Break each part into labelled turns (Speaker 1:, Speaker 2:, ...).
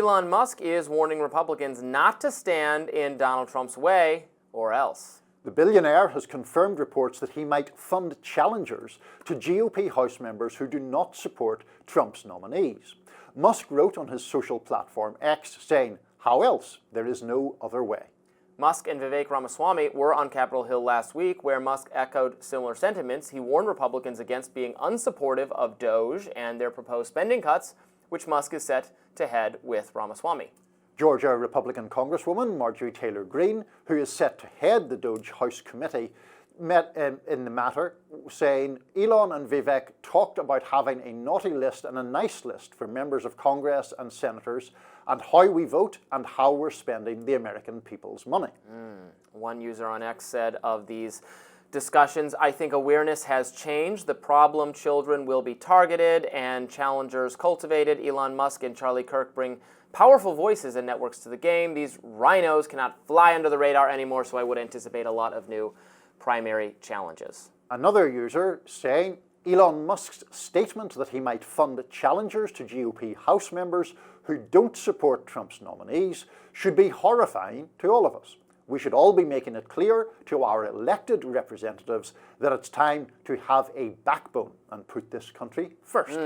Speaker 1: Elon Musk is warning Republicans not to stand in Donald Trump's way or else.
Speaker 2: The billionaire has confirmed reports that he might fund challengers to GOP House members who do not support Trump's nominees. Musk wrote on his social platform X saying, "How else? There is no other way."
Speaker 1: Musk and Vivek Ramaswamy were on Capitol Hill last week, where Musk echoed similar sentiments. He warned Republicans against being unsupportive of DOGE and their proposed spending cuts, which Musk is set to head with Ramaswamy.
Speaker 2: Georgia Republican Congresswoman Marjorie Taylor Greene, who is set to head the DOGE House Committee, met in the matter, saying Elon and Vivek talked about having a naughty list and a nice list for members of Congress and senators and how we vote and how we're spending the American people's money.
Speaker 1: One user on X said of these discussions, "I think awareness has changed. The problem children will be targeted and challengers cultivated. Elon Musk and Charlie Kirk bring powerful voices and networks to the game. These rhinos cannot fly under the radar anymore, so I would anticipate a lot of new primary challenges."
Speaker 2: Another user saying Elon Musk's statement that he might fund challengers to GOP House members who don't support Trump's nominees should be horrifying to all of us. We should all be making it clear to our elected representatives that it's time to have a backbone and put this country first.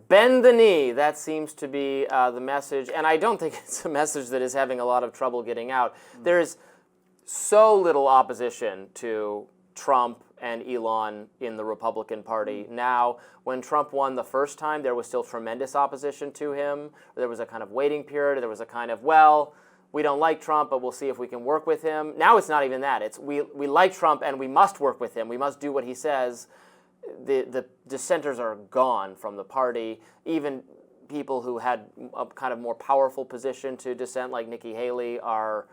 Speaker 1: Bend the knee, that seems to be the message, and I don't think it's a message that is having a lot of trouble getting out. There is so little opposition to Trump and Elon in the Republican Party. Now, when Trump won the first time, there was still tremendous opposition to him. There was a kind of waiting period. There was a kind of, well, we don't like Trump, but we'll see if we can work with him. Now it's not even that. It's we like Trump and we must work with him. We must do what he says. The dissenters are gone from the party. Even people who had a kind of more powerful position to dissent, like Nikki Haley, are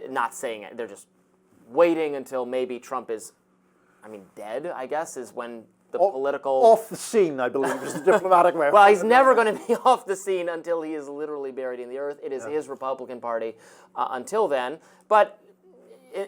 Speaker 1: not saying it. They're just waiting until maybe Trump is, dead, I guess, is when the political...
Speaker 2: Off the scene, I believe, is the diplomatic way.
Speaker 1: Well, he's never going to be off the scene until he is literally buried in the earth. It is his Republican Party until then. But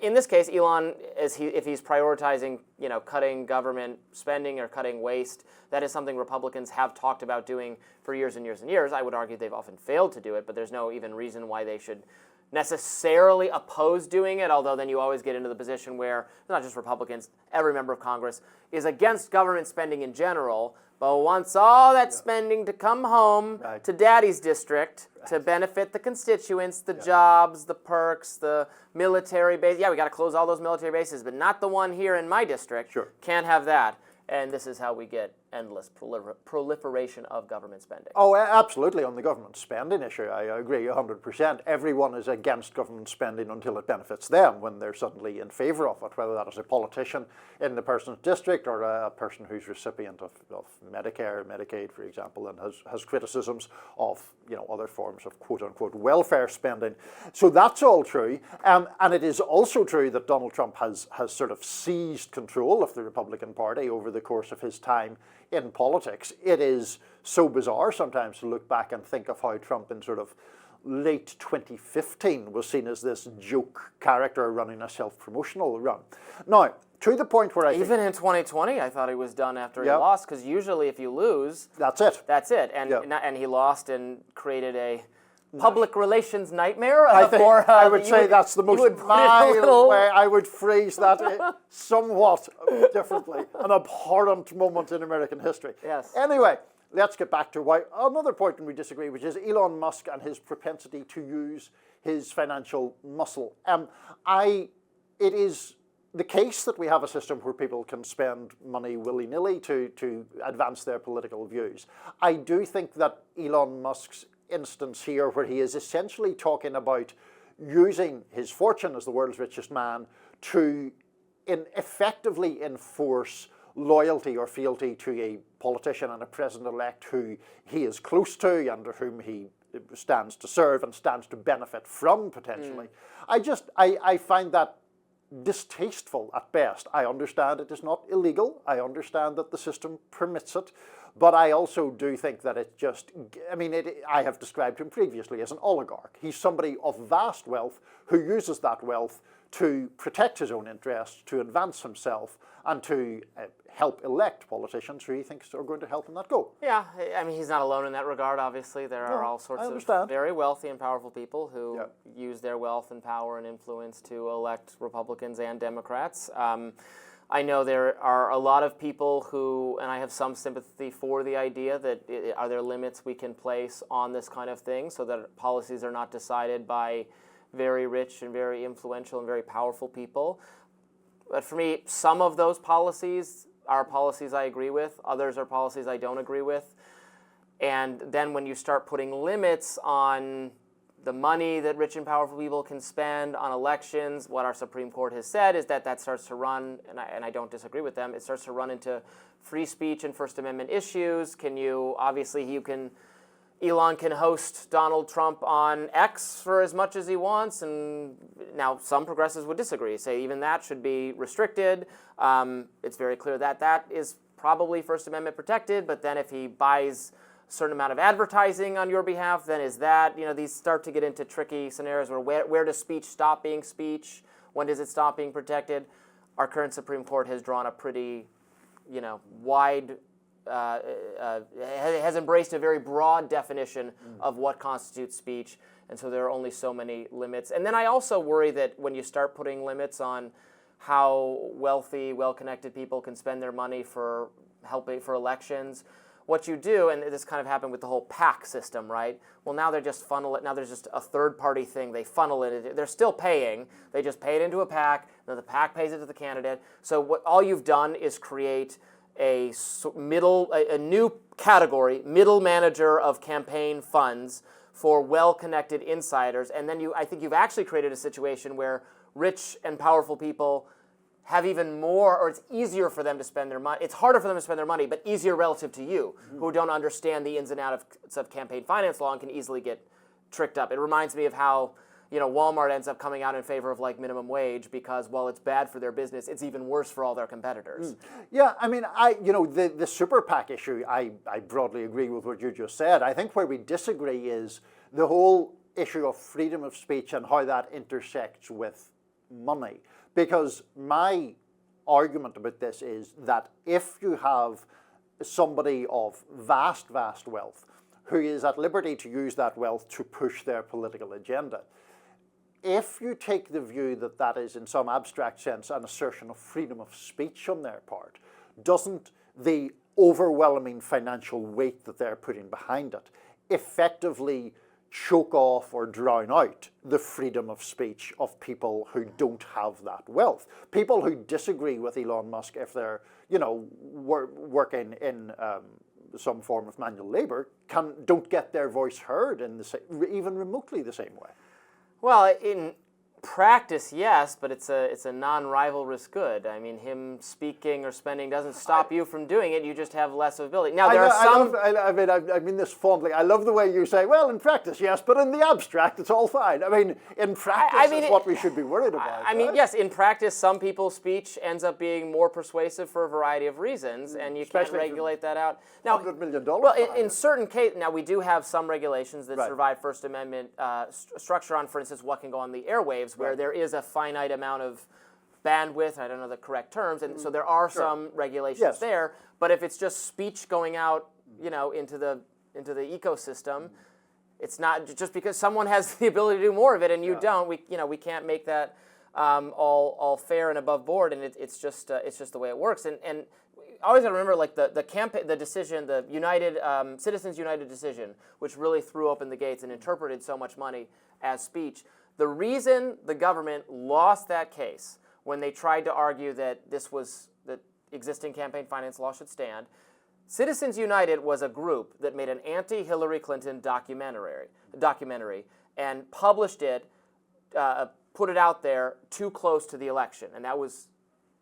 Speaker 1: in this case, Elon, if he's prioritizing, cutting government spending or cutting waste, that is something Republicans have talked about doing for years and years and years. I would argue they've often failed to do it, but there's no even reason why they should necessarily oppose doing it, although then you always get into the position where not just Republicans, every member of Congress is against government spending in general, but wants all that spending to come home to daddy's district to benefit the constituents, the jobs, the perks, the military base. Yeah, we got to close all those military bases, but not the one here in my district.
Speaker 2: Sure.
Speaker 1: Can't have that. And this is how we get endless proliferation of government spending.
Speaker 2: Oh, absolutely. On the government spending issue, I agree 100%. Everyone is against government spending until it benefits them when they're suddenly in favour of it, whether that is a politician in the person's district or a person who's recipient of Medicare, Medicaid, for example, and has criticisms of other forms of quote-unquote welfare spending. So that's all true. And it is also true that Donald Trump has sort of seized control of the Republican Party over the course of his time in politics. It is so bizarre sometimes to look back and think of how Trump in sort of late 2015 was seen as this joke character running a self-promotional run. Now, to the point where
Speaker 1: even in 2020, I thought he was done after he lost, because usually if you lose,
Speaker 2: that's it.
Speaker 1: That's it. And he lost and created a public relations nightmare.
Speaker 2: I would say that's the most mild way. I would phrase that somewhat differently. An abhorrent moment in American history.
Speaker 1: Yes.
Speaker 2: Anyway, let's get back to another point we disagree, which is Elon Musk and his propensity to use his financial muscle. It is the case that we have a system where people can spend money willy-nilly to advance their political views. I do think that Elon Musk's instance here, where he is essentially talking about using his fortune as the world's richest man to effectively enforce loyalty or fealty to a politician and a president-elect who he is close to and under whom he stands to serve and stands to benefit from potentially. I find that distasteful at best. I understand it is not illegal. I understand that the system permits it. But I also do think that it just, I have described him previously as an oligarch. He's somebody of vast wealth who uses that wealth to protect his own interests, to advance himself, and to help elect politicians who he thinks are going to help him that goal.
Speaker 1: Yeah, I mean, he's not alone in that regard, obviously. There are all sorts of very wealthy and powerful people who use their wealth and power and influence to elect Republicans and Democrats. I know there are a lot of people who, and I have some sympathy for the idea that are there limits we can place on this kind of thing so that policies are not decided by very rich and very influential and very powerful people. But for me, some of those policies are policies I agree with. Others are policies I don't agree with. And then when you start putting limits on the money that rich and powerful people can spend on elections, what our Supreme Court has said is that starts to run, and I don't disagree with them, it starts to run into free speech and First Amendment issues. Elon can host Donald Trump on X for as much as he wants, and now some progressives would disagree, say even that should be restricted. It's very clear that that is probably First Amendment protected, but then if he buys a certain amount of advertising on your behalf, then is that, these start to get into tricky scenarios where does speech stop being speech? When does it stop being protected? Our current Supreme Court has drawn a pretty, wide has embraced a very broad definition of what constitutes speech, and so there are only so many limits. And then I also worry that when you start putting limits on how wealthy, well-connected people can spend their money for elections, what you do, and this kind of happened with the whole PAC system, right? Well, now they're just funnel it. Now there's just a third-party thing. They funnel it. They're still paying. They just pay it into a PAC. Then the PAC pays it to the candidate. So all you've done is create a new category, middle manager of campaign funds for well-connected insiders, and then I think you've actually created a situation where rich and powerful people have even more, or it's easier for them to spend their money. It's harder for them to spend their money, but easier relative to you, who don't understand the ins and outs of campaign finance law and can easily get tricked up. It reminds me of how Walmart ends up coming out in favor of minimum wage because while it's bad for their business, it's even worse for all their competitors.
Speaker 2: Yeah, I mean, the super PAC issue, I broadly agree with what you just said. I think where we disagree is the whole issue of freedom of speech and how that intersects with money. Because my argument about this is that if you have somebody of vast, vast wealth who is at liberty to use that wealth to push their political agenda, if you take the view that that is in some abstract sense an assertion of freedom of speech on their part, doesn't the overwhelming financial weight that they're putting behind it effectively choke off or drown out the freedom of speech of people who don't have that wealth? People who disagree with Elon Musk, if they're, working in some form of manual labor, don't get their voice heard in even remotely the same way.
Speaker 1: Well, in practice, yes, but it's a non-rivalrous good. I mean, him speaking or spending doesn't stop you from doing it. You just have less ability. Now,
Speaker 2: I mean this fondly. I love the way you say, well, in practice, yes, but in the abstract, it's all fine. I mean, in practice, it's what we should be worried about.
Speaker 1: I mean, yes, in practice, some people's speech ends up being more persuasive for a variety of reasons, and you can't regulate that out. Now,
Speaker 2: $100 million.
Speaker 1: Well, in certain cases, now we do have some regulations that survive First Amendment structure on, for instance, what can go on the airwaves, where there is a finite amount of bandwidth, I don't know the correct terms, and so there are some regulations there, but if it's just speech going out, into the ecosystem, it's not just because someone has the ability to do more of it and you don't, we can't make that all fair and above board, and it's just the way it works. And always got to remember, the campaign, the decision, the Citizens United decision, which really threw open the gates and interpreted so much money as speech. The reason the government lost that case when they tried to argue that that existing campaign finance law should stand, Citizens United was a group that made an anti-Hillary Clinton documentary and published it, put it out there too close to the election, and that was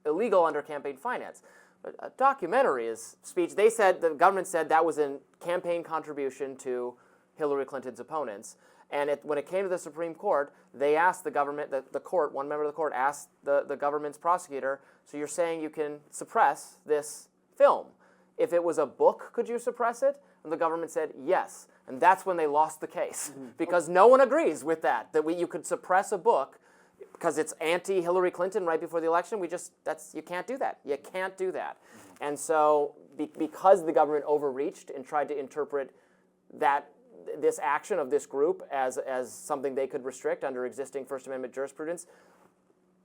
Speaker 1: illegal under campaign finance. But a documentary is speech. The government said that was a campaign contribution to Hillary Clinton's opponents. And when it came to the Supreme Court, they asked the government, one member of the court asked the government's prosecutor, so you're saying you can suppress this film. If it was a book, could you suppress it? And the government said yes. And that's when they lost the case, because no one agrees with that you could suppress a book because it's anti-Hillary Clinton right before the election, you can't do that. You can't do that. And so because the government overreached and tried to interpret this action of this group as something they could restrict under existing First Amendment jurisprudence,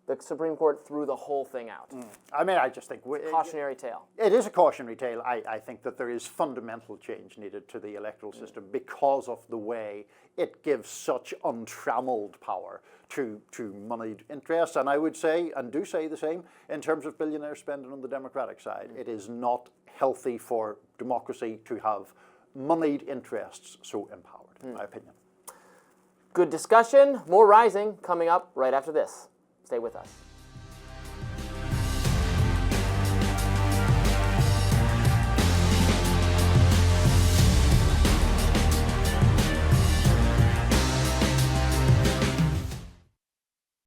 Speaker 1: the Supreme Court threw the whole thing out.
Speaker 2: I mean, I just think
Speaker 1: Cautionary tale.
Speaker 2: it is a cautionary tale. I think that there is fundamental change needed to the electoral system because of the way it gives such untrammeled power to moneyed interests. And I would say, and do say the same, in terms of billionaire spending on the Democratic side. It is not healthy for democracy to have moneyed interests so empowered, in my opinion.
Speaker 1: Good discussion. More Rising coming up right after this. Stay with us.